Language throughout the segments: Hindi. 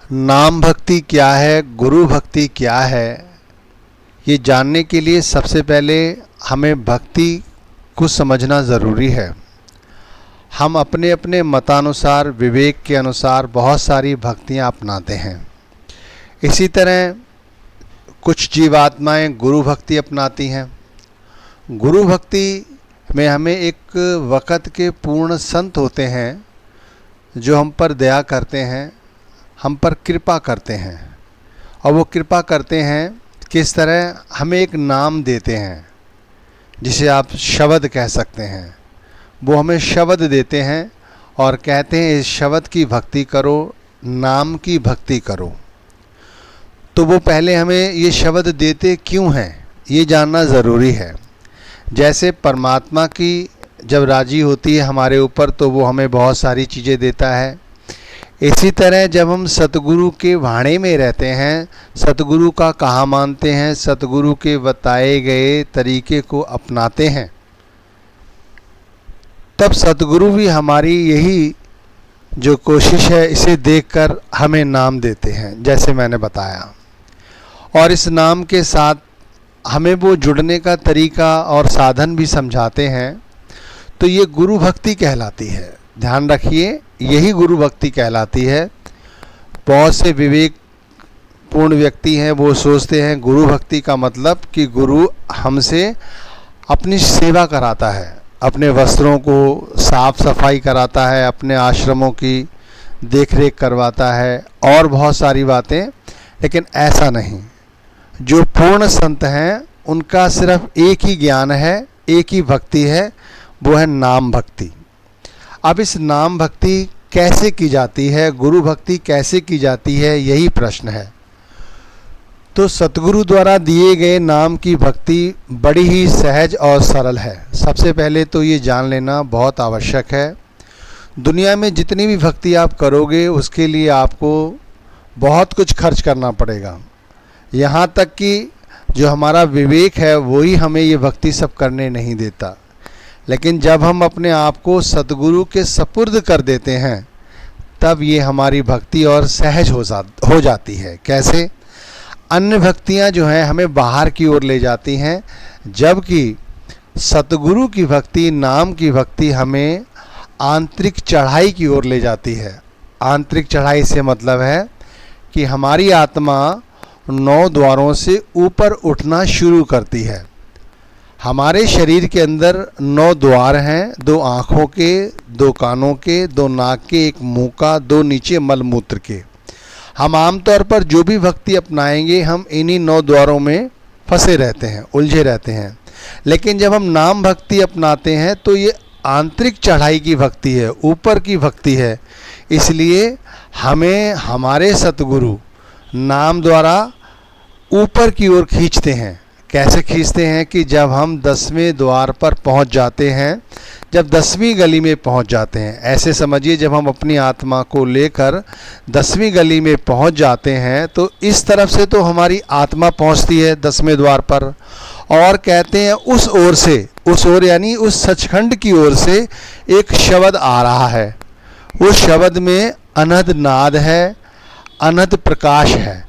नाम भक्ति क्या है, गुरु भक्ति क्या है, ये जानने के लिए सबसे पहले हमें भक्ति को समझना ज़रूरी है। हम अपने अपने मतानुसार, विवेक के अनुसार बहुत सारी भक्तियाँ अपनाते हैं। इसी तरह कुछ जीवात्माएं गुरु भक्ति अपनाती हैं। गुरु भक्ति में हमें एक वक़्त के पूर्ण संत होते हैं जो हम पर दया करते हैं, हम पर कृपा करते हैं। और वो कृपा करते हैं किस तरह, हमें एक नाम देते हैं जिसे आप शब्द कह सकते हैं। वो हमें शब्द देते हैं और कहते हैं इस शब्द की भक्ति करो, नाम की भक्ति करो। तो वो पहले हमें ये शब्द देते क्यों हैं ये जानना ज़रूरी है। जैसे परमात्मा की जब राजी होती है हमारे ऊपर तो वो हमें बहुत सारी चीज़ें देता है। इसी तरह जब हम सतगुरु के वाणी में रहते हैं, सतगुरु का कहा मानते हैं, सतगुरु के बताए गए तरीके को अपनाते हैं, तब सतगुरु भी हमारी यही जो कोशिश है इसे देखकर हमें नाम देते हैं, जैसे मैंने बताया। और इस नाम के साथ हमें वो जुड़ने का तरीका और साधन भी समझाते हैं। तो ये गुरु भक्ति कहलाती है। ध्यान रखिए, यही गुरु भक्ति कहलाती है। बहुत से विवेकपूर्ण व्यक्ति हैं, वो सोचते हैं गुरु भक्ति का मतलब कि गुरु हमसे अपनी सेवा कराता है, अपने वस्त्रों को साफ सफाई कराता है, अपने आश्रमों की देखरेख करवाता है और बहुत सारी बातें। लेकिन ऐसा नहीं। जो पूर्ण संत हैं उनका सिर्फ एक ही ज्ञान है, एक ही भक्ति है, वो है नाम भक्ति। अब इस नाम भक्ति कैसे की जाती है, गुरु भक्ति कैसे की जाती है, यही प्रश्न है। तो सतगुरु द्वारा दिए गए नाम की भक्ति बड़ी ही सहज और सरल है। सबसे पहले तो ये जान लेना बहुत आवश्यक है। दुनिया में जितनी भी भक्ति आप करोगे उसके लिए आपको बहुत कुछ खर्च करना पड़ेगा। यहाँ तक कि जो हमारा विवेक है वही हमें ये भक्ति सब करने नहीं देता। लेकिन जब हम अपने आप को सतगुरु के सपुर्द कर देते हैं तब ये हमारी भक्ति और सहज हो जाती है। कैसे? अन्य भक्तियाँ जो हैं हमें बाहर की ओर ले जाती हैं, जबकि सतगुरु की भक्ति, नाम की भक्ति हमें आंतरिक चढ़ाई की ओर ले जाती है। आंतरिक चढ़ाई से मतलब है कि हमारी आत्मा 9 द्वारों से ऊपर उठना शुरू करती है। हमारे शरीर के अंदर 9 द्वार हैं, 2 आँखों के, 2 कानों के, 2 नाक के, 1 मुंह का, 2 नीचे मलमूत्र के। हम आमतौर पर जो भी भक्ति अपनाएंगे हम इन्हीं 9 द्वारों में फंसे रहते हैं, उलझे रहते हैं। लेकिन जब हम नाम भक्ति अपनाते हैं तो ये आंतरिक चढ़ाई की भक्ति है, ऊपर की भक्ति है। इसलिए हमें हमारे सतगुरु नाम द्वारा ऊपर की ओर खींचते हैं। कैसे खींचते हैं कि जब हम 10वें द्वार पर पहुंच जाते हैं, जब 10वीं गली में पहुंच जाते हैं, ऐसे समझिए जब हम अपनी आत्मा को लेकर 10वीं गली में पहुंच जाते हैं तो इस तरफ से तो हमारी आत्मा पहुंचती है 10वें द्वार पर, और कहते हैं उस ओर से, उस ओर यानी उस सचखंड की ओर से एक शब्द आ रहा है। उस शब्द में अनहद नाद है, अनहद प्रकाश है।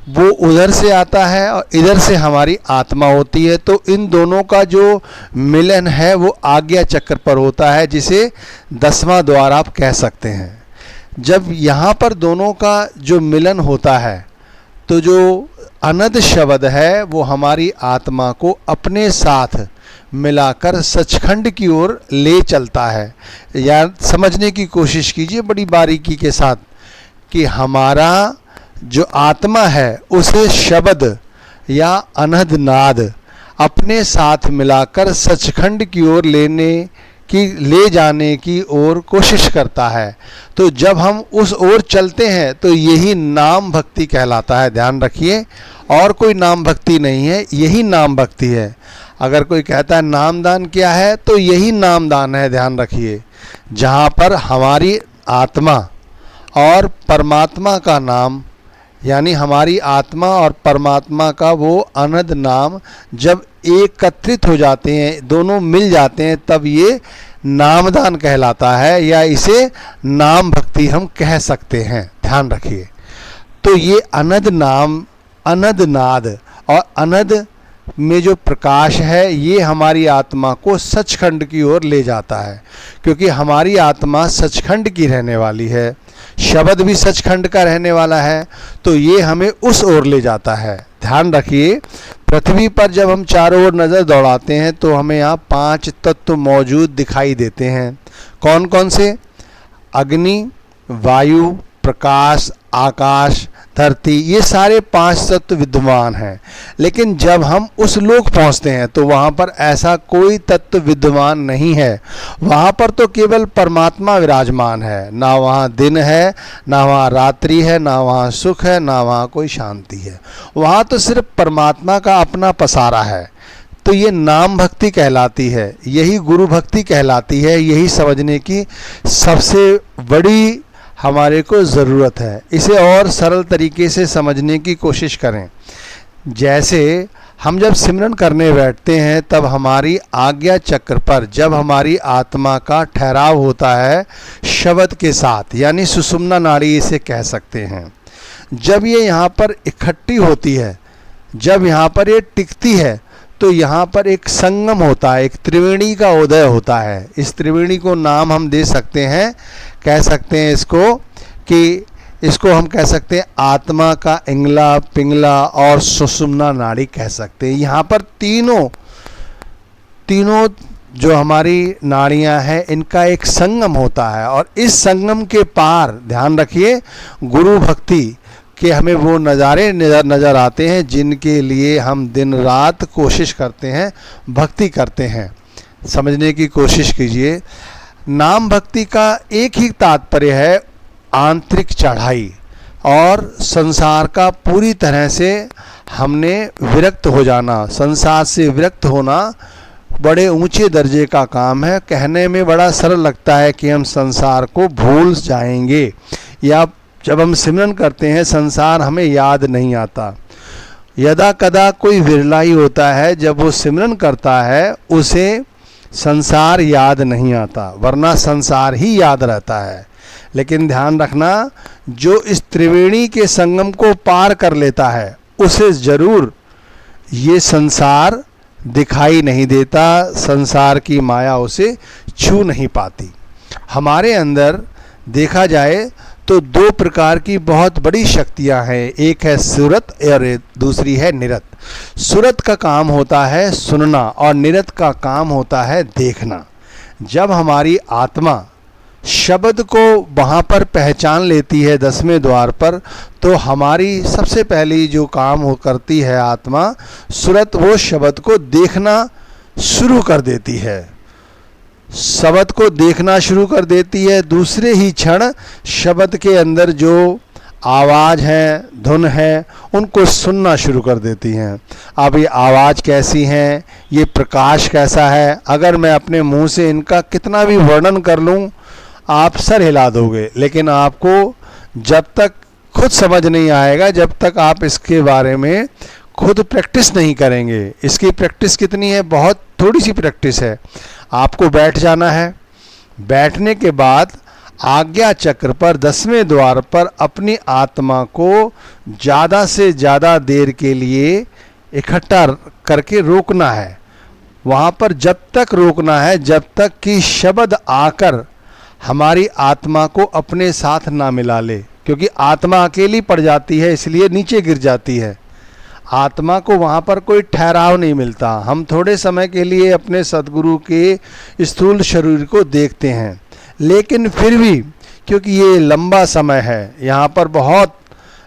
वो उधर से आता है और इधर से हमारी आत्मा होती है। तो इन दोनों का जो मिलन है वो आज्ञा चक्र पर होता है, जिसे 10वां द्वार आप कह सकते हैं। जब यहाँ पर दोनों का जो मिलन होता है तो जो अनहद शब्द है वो हमारी आत्मा को अपने साथ मिलाकर सचखंड की ओर ले चलता है। या समझने की कोशिश कीजिए बड़ी बारीकी के साथ कि हमारा जो आत्मा है उसे शब्द या अनहद नाद अपने साथ मिलाकर सचखंड की ओर ले जाने की ओर कोशिश करता है। तो जब हम उस ओर चलते हैं तो यही नाम भक्ति कहलाता है। ध्यान रखिए, और कोई नाम भक्ति नहीं है, यही नाम भक्ति है। अगर कोई कहता है नामदान क्या है तो यही नामदान है। ध्यान रखिए, जहाँ पर हमारी आत्मा और परमात्मा का नाम, यानी हमारी आत्मा और परमात्मा का वो अनहद नाम जब एकत्रित हो जाते हैं, दोनों मिल जाते हैं, तब ये नामदान कहलाता है, या इसे नाम भक्ति हम कह सकते हैं। ध्यान रखिए। तो ये अनद नाम, अनद नाद और अनद में जो प्रकाश है ये हमारी आत्मा को सचखंड की ओर ले जाता है, क्योंकि हमारी आत्मा सचखंड की रहने वाली है, शब्द भी सचखंड का रहने वाला है, तो ये हमें उस ओर ले जाता है। ध्यान रखिए, पृथ्वी पर जब हम चारों ओर नज़र दौड़ाते हैं तो हमें यहाँ 5 तत्व मौजूद दिखाई देते हैं। कौन कौन से? अग्नि, वायु, प्रकाश, आकाश, धरती, ये सारे 5 तत्व विद्यमान हैं। लेकिन जब हम उस लोक पहुंचते हैं तो वहाँ पर ऐसा कोई तत्व विद्यमान नहीं है। वहाँ पर तो केवल परमात्मा विराजमान है, ना वहाँ दिन है, ना वहाँ रात्रि है, ना वहाँ सुख है, ना वहाँ कोई शांति है। वहाँ तो सिर्फ परमात्मा का अपना पसारा है। तो ये नाम भक्ति कहलाती है, यही गुरु भक्ति कहलाती है। यही समझने की सबसे बड़ी हमारे को ज़रूरत है। इसे और सरल तरीके से समझने की कोशिश करें। जैसे हम जब सिमरन करने बैठते हैं तब हमारी आज्ञा चक्र पर जब हमारी आत्मा का ठहराव होता है शब्द के साथ, यानी सुषुम्ना नाड़ी इसे कह सकते हैं, जब ये यहाँ पर इकट्ठी होती है, जब यहाँ पर ये टिकती है, तो यहाँ पर एक संगम होता है, एक त्रिवेणी का उदय होता है। इस त्रिवेणी को नाम हम दे सकते हैं, कह सकते हैं इसको कि इसको हम कह सकते हैं आत्मा का इंगला, पिंगला और सुषुम्ना नाड़ी कह सकते हैं। यहाँ पर तीनों जो हमारी नाड़ियाँ हैं इनका एक संगम होता है, और इस संगम के पार ध्यान रखिए गुरु भक्ति के हमें वो नज़ारे नज़र आते हैं जिनके लिए हम दिन रात कोशिश करते हैं, भक्ति करते हैं। समझने की कोशिश कीजिए। नाम भक्ति का एक ही तात्पर्य है आंतरिक चढ़ाई, और संसार का पूरी तरह से हमने विरक्त हो जाना। संसार से विरक्त होना बड़े ऊंचे दर्जे का काम है। कहने में बड़ा सरल लगता है कि हम संसार को भूल जाएंगे, या जब हम सिमरन करते हैं संसार हमें याद नहीं आता। यदा कदा कोई विरला ही होता है जब वो सिमरन करता है उसे संसार याद नहीं आता, वरना संसार ही याद रहता है। लेकिन ध्यान रखना, जो इस त्रिवेणी के संगम को पार कर लेता है उसे जरूर ये संसार दिखाई नहीं देता, संसार की माया उसे छू नहीं पाती। हमारे अंदर देखा जाए तो 2 प्रकार की बहुत बड़ी शक्तियां हैं, एक है सुरत और दूसरी है निरत। सुरत का काम होता है सुनना और निरत का काम होता है देखना। जब हमारी आत्मा शब्द को वहाँ पर पहचान लेती है 10वें द्वार पर, तो हमारी सबसे पहली जो काम हो करती है आत्मा सुरत, वो शब्द को देखना शुरू कर देती है, शब्द को देखना शुरू कर देती है। दूसरे ही क्षण शब्द के अंदर जो आवाज़ है, धुन है, उनको सुनना शुरू कर देती हैं। अब ये आवाज़ कैसी है, ये प्रकाश कैसा है, अगर मैं अपने मुंह से इनका कितना भी वर्णन कर लूं आप सर हिला दोगे, लेकिन आपको जब तक खुद समझ नहीं आएगा, जब तक आप इसके बारे में खुद प्रैक्टिस नहीं करेंगे। इसकी प्रैक्टिस कितनी है? बहुत थोड़ी सी प्रैक्टिस है। आपको बैठ जाना है, बैठने के बाद आज्ञा चक्र पर 10वें द्वार पर अपनी आत्मा को ज़्यादा से ज़्यादा देर के लिए इकट्ठा करके रोकना है। वहाँ पर जब तक रोकना है जब तक कि शब्द आकर हमारी आत्मा को अपने साथ ना मिला ले, क्योंकि आत्मा अकेली पड़ जाती है इसलिए नीचे गिर जाती है। आत्मा को वहाँ पर कोई ठहराव नहीं मिलता। हम थोड़े समय के लिए अपने सद्गुरु के स्थूल शरीर को देखते हैं, लेकिन फिर भी क्योंकि ये लंबा समय है, यहाँ पर बहुत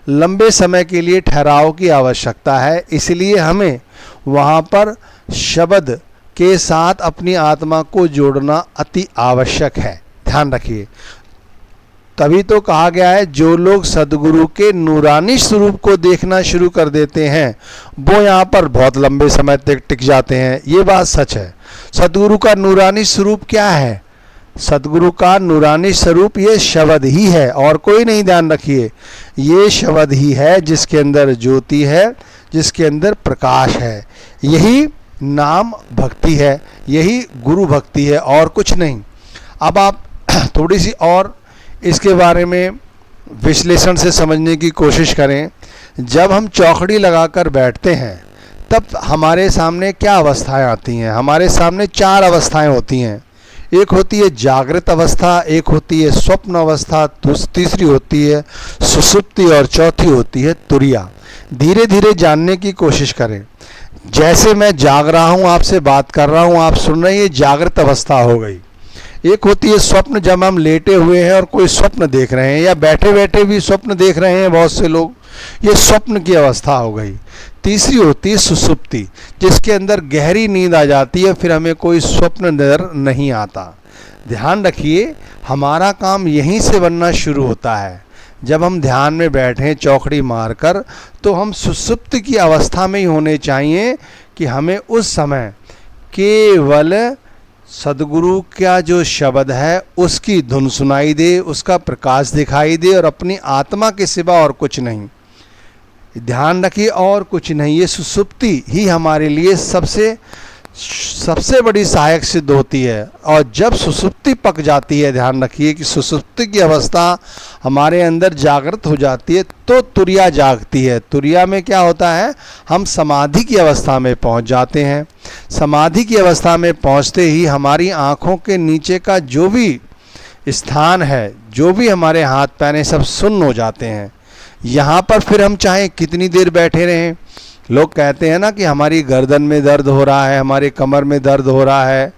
लंबे समय के लिए ठहराव की आवश्यकता है, इसलिए हमें वहाँ पर शब्द के साथ अपनी आत्मा को जोड़ना अति आवश्यक है। ध्यान रखिए, तभी तो कहा गया है जो लोग सद्गुरु के नूरानी स्वरूप को देखना शुरू कर देते हैं वो यहाँ पर बहुत लंबे समय तक टिक जाते हैं। ये बात सच है। सद्गुरु का नूरानी स्वरूप क्या है? सद्गुरु का नूरानी स्वरूप ये शब्द ही है और कोई नहीं। ध्यान रखिए, ये शब्द ही है जिसके अंदर ज्योति है, जिसके अंदर प्रकाश है। यही नाम भक्ति है, यही गुरु भक्ति है और कुछ नहीं। अब आप थोड़ी सी और इसके बारे में विश्लेषण से समझने की कोशिश करें। जब हम चौकड़ी लगाकर बैठते हैं तब हमारे सामने क्या अवस्थाएं आती हैं? हमारे सामने 4 अवस्थाएं होती हैं। एक होती है जागृत अवस्था, एक होती है स्वप्न अवस्था, तीसरी होती है सुषुप्ति और चौथी होती है तुरिया। धीरे धीरे जानने की कोशिश करें। जैसे मैं जाग रहा हूँ, आपसे बात कर रहा हूँ, आप सुन रहे हैं, ये जागृत अवस्था हो गई। एक होती है स्वप्न, जब हम लेटे हुए हैं और कोई स्वप्न देख रहे हैं, या बैठे बैठे भी स्वप्न देख रहे हैं बहुत से लोग, ये स्वप्न की अवस्था हो गई। तीसरी होती है सुषुप्ति, जिसके अंदर गहरी नींद आ जाती है, फिर हमें कोई स्वप्न नजर नहीं आता। ध्यान रखिए, हमारा काम यहीं से बनना शुरू होता है। जब हम ध्यान में बैठें चौकड़ी मारकर, तो हम सुषुप्ति की अवस्था में ही होने चाहिए कि हमें उस समय केवल सदगुरु का जो शब्द है उसकी धुन सुनाई दे, उसका प्रकाश दिखाई दे, और अपनी आत्मा के सिवा और कुछ नहीं। ध्यान रखिए, और कुछ नहीं। ये सुषुप्ति ही हमारे लिए सबसे बड़ी सहायक सिद्ध होती है। और जब सुषुप्ति पक जाती है, ध्यान रखिए कि सुषुप्ति की अवस्था हमारे अंदर जागृत हो जाती है, तो तुरिया जागती है। तुरिया में क्या होता है? हम समाधि की अवस्था में पहुंच जाते हैं। समाधि की अवस्था में पहुंचते ही हमारी आँखों के नीचे का जो भी स्थान है, जो भी हमारे हाथ पैर सब सुन्न हो जाते हैं। यहाँ पर फिर हम चाहे कितनी देर बैठे रहें। लोग कहते हैं ना कि हमारी गर्दन में दर्द हो रहा है, हमारे कमर में दर्द हो रहा है,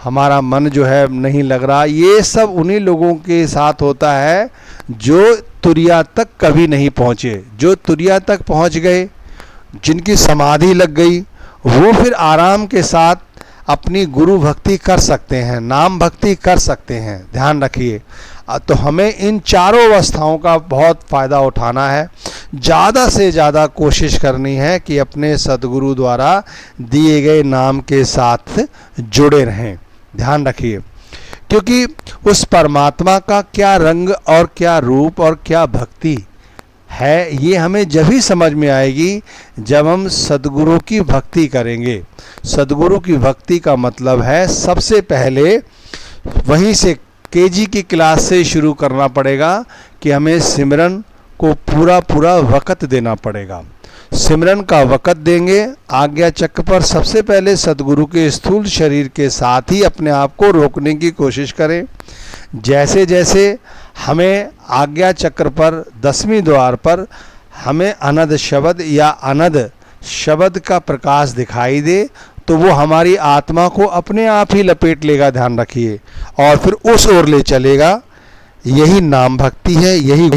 हमारा मन जो है नहीं लग रहा। ये सब उन्हीं लोगों के साथ होता है जो तुरिया तक कभी नहीं पहुँचे। जो तुरिया तक पहुँच गए, जिनकी समाधि लग गई, वो फिर आराम के साथ अपनी गुरु भक्ति कर सकते हैं, नाम भक्ति कर सकते हैं। ध्यान रखिए, तो हमें इन चारों अवस्थाओं का बहुत फ़ायदा उठाना है। ज़्यादा से ज़्यादा कोशिश करनी है कि अपने सदगुरु द्वारा दिए गए नाम के साथ जुड़े रहें। ध्यान रखिए, क्योंकि उस परमात्मा का क्या रंग और क्या रूप और क्या भक्ति है, ये हमें जब ही समझ में आएगी जब हम सदगुरु की भक्ति करेंगे। सदगुरु की भक्ति का मतलब है सबसे पहले वहीं से केजी की क्लास से शुरू करना पड़ेगा कि हमें सिमरन को पूरा वक़्त देना पड़ेगा। सिमरन का वक़्त देंगे, आज्ञा चक्र पर सबसे पहले सदगुरु के स्थूल शरीर के साथ ही अपने आप को रोकने की कोशिश करें। जैसे जैसे हमें आज्ञा चक्र पर 10वें द्वार पर हमें अनद शब्द या अनद शब्द का प्रकाश दिखाई दे, तो वो हमारी आत्मा को अपने आप ही लपेट लेगा। ध्यान रखिए, और फिर उस ओर ले चलेगा। यही नाम भक्ति है, यही